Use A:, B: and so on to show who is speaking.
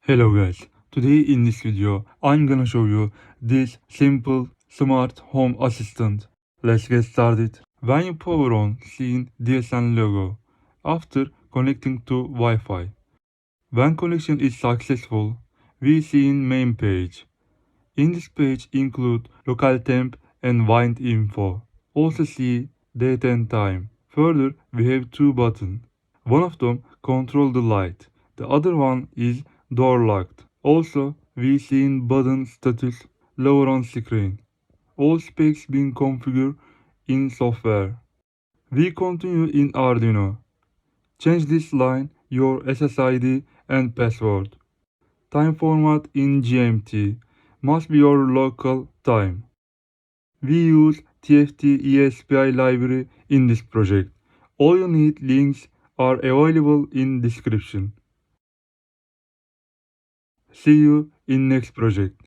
A: Hello guys, today in this video I'm gonna show you this simple smart home assistant. Let's get started. When you power on, see DSN logo after connecting to Wi-Fi. When connection is successful, we see in main page. In this page include local temp and wind info. Also see date and time. Further, we have two buttons. One of them control the light. The other one is door locked. Also, we see in button status lower on screen. All specs being configured in software. We continue in Arduino. Change this line your SSID and password. Time format in GMT must be your local time. We use TFT ESPI library in this project. All you need links are available in description. See you in next project.